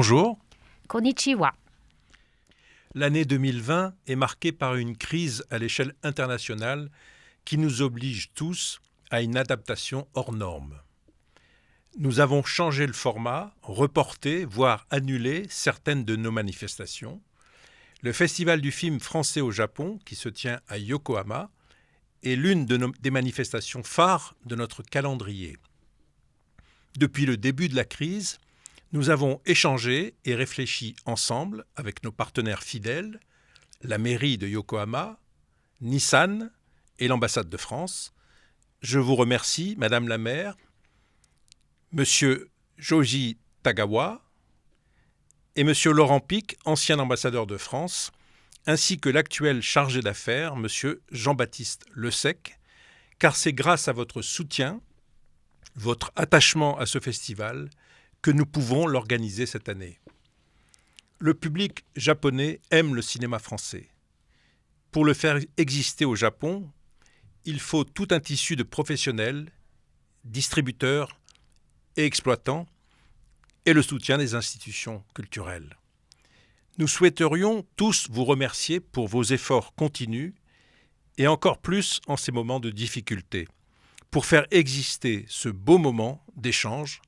Bonjour. Konnichiwa. L'année 2020 est marquée par une crise à l'échelle internationale qui nous oblige tous à une adaptation hors norme. Nous avons changé le format, reporté, voire annulé certaines de nos manifestations. Le Festival du film français au Japon, qui se tient à Yokohama, est l'une des manifestations phares de notre calendrier. Depuis le début de la crise, nous avons échangé et réfléchi ensemble avec nos partenaires fidèles, la mairie de Yokohama, Nissan et l'ambassade de France. Je vous remercie, Madame la maire, Monsieur Joji Tagawa et Monsieur Laurent Pic, ancien ambassadeur de France, ainsi que l'actuel chargé d'affaires, Monsieur Jean-Baptiste Le Sec, car c'est grâce à votre soutien, votre attachement à ce festival, que nous pouvons l'organiser cette année. Le public japonais aime le cinéma français. Pour le faire exister au Japon, il faut tout un tissu de professionnels, distributeurs et exploitants, et le soutien des institutions culturelles. Nous souhaiterions tous vous remercier pour vos efforts continus, et encore plus en ces moments de difficulté, pour faire exister ce beau moment d'échange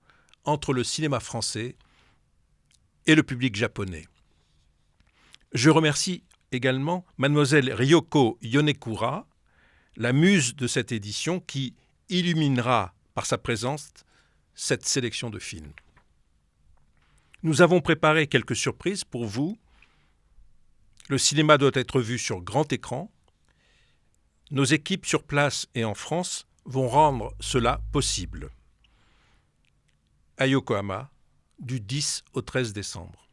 entre le cinéma français et le public japonais. Je remercie également Mademoiselle Ryoko Yonekura, la muse de cette édition qui illuminera par sa présence cette sélection de films. Nous avons préparé quelques surprises pour vous. Le cinéma doit être vu sur grand écran. Nos équipes sur place et en France vont rendre cela possible. À Yokohama, du 10 au 13 décembre.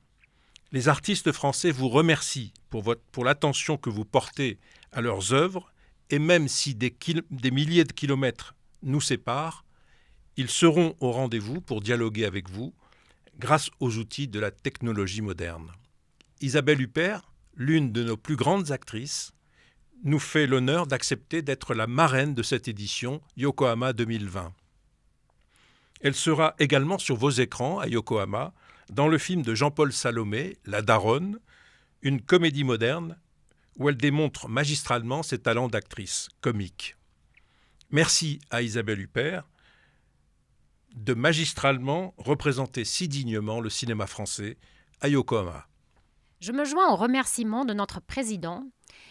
Les artistes français vous remercient pour l'attention que vous portez à leurs œuvres, et même si des milliers de kilomètres nous séparent, ils seront au rendez-vous pour dialoguer avec vous grâce aux outils de la technologie moderne. Isabelle Huppert, l'une de nos plus grandes actrices, nous fait l'honneur d'accepter d'être la marraine de cette édition Yokohama 2020. Elle sera également sur vos écrans à Yokohama dans le film de Jean-Paul Salomé, La Daronne, une comédie moderne où elle démontre magistralement ses talents d'actrice comique. Merci à Isabelle Huppert de magistralement représenter si dignement le cinéma français à Yokohama. Je me joins aux remerciements de notre président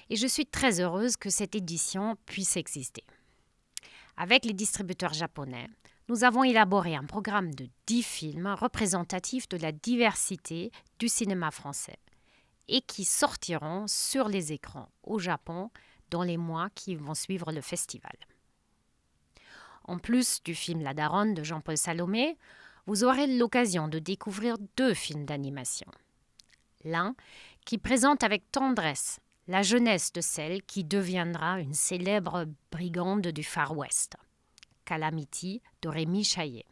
et je suis très heureuse que cette édition puisse exister. Avec les distributeurs japonais, nous avons élaboré un programme de 10 films représentatifs de la diversité du cinéma français et qui sortiront sur les écrans au Japon dans les mois qui vont suivre le festival. En plus du film La Daronne de Jean-Paul Salomé, vous aurez l'occasion de découvrir 2 films d'animation. L'un qui présente avec tendresse la jeunesse de celle qui deviendra une célèbre brigande du Far West, Calamity de Rémi Chaillet.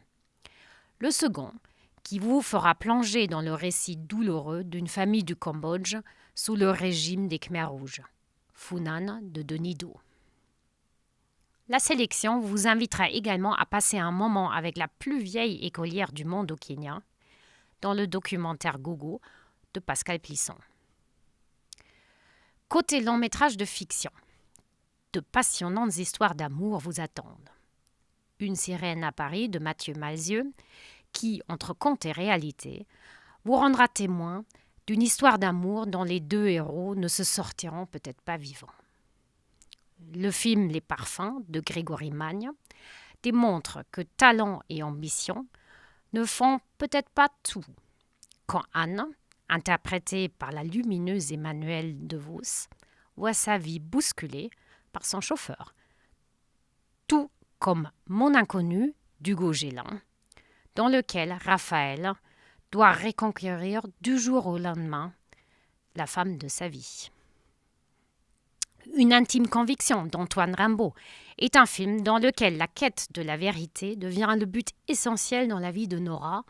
Le second, qui vous fera plonger dans le récit douloureux d'une famille du Cambodge sous le régime des Khmers rouges, Funan de Denis Do. La sélection vous invitera également à passer un moment avec la plus vieille écolière du monde au Kenya, dans le documentaire Gogo de Pascal Plisson. Côté long métrage de fiction, de passionnantes histoires d'amour vous attendent. Une sirène à Paris de Mathieu Malzieu, qui, entre conte et réalité, vous rendra témoin d'une histoire d'amour dont les 2 héros ne se sortiront peut-être pas vivants. Le film Les Parfums de Grégory Magne démontre que talent et ambition ne font peut-être pas tout. Quand Anne, interprétée par la lumineuse Emmanuelle DeVos, voit sa vie bousculée par son chauffeur. Tout comme Mon inconnu d'Hugo Gélin, dans lequel Raphaël doit reconquérir du jour au lendemain la femme de sa vie. Une intime conviction d'Antoine Rimbaud est un film dans lequel la quête de la vérité devient le but essentiel dans la vie de Nora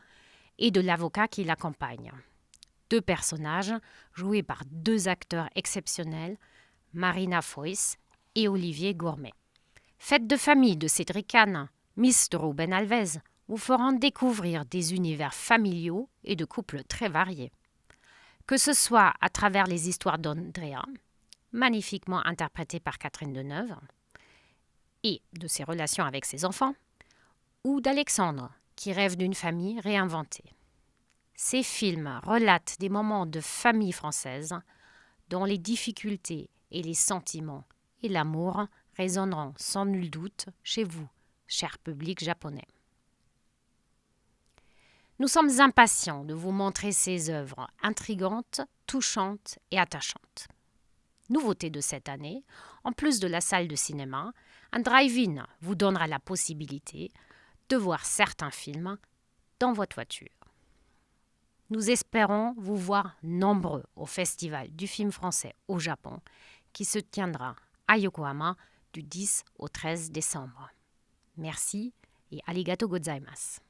et de l'avocat qui l'accompagne. 2 personnages joués par 2 acteurs exceptionnels, Marina Foïs et Olivier Gourmet. Fête de famille de Cédric Kahn, Miss de Ruben Alves vous feront découvrir des univers familiaux et de couples très variés. Que ce soit à travers les histoires d'Andrea, magnifiquement interprétées par Catherine Deneuve, et de ses relations avec ses enfants, ou d'Alexandre, qui rêve d'une famille réinventée. Ces films relatent des moments de famille française dont les difficultés et les sentiments et l'amour résonneront sans nul doute chez vous, cher public japonais. Nous sommes impatients de vous montrer ces œuvres intrigantes, touchantes et attachantes. Nouveauté de cette année, en plus de la salle de cinéma, un drive-in vous donnera la possibilité de voir certains films dans votre voiture. Nous espérons vous voir nombreux au Festival du film français au Japon qui se tiendra à Yokohama du 10 au 13 décembre. Merci et arigato gozaimasu.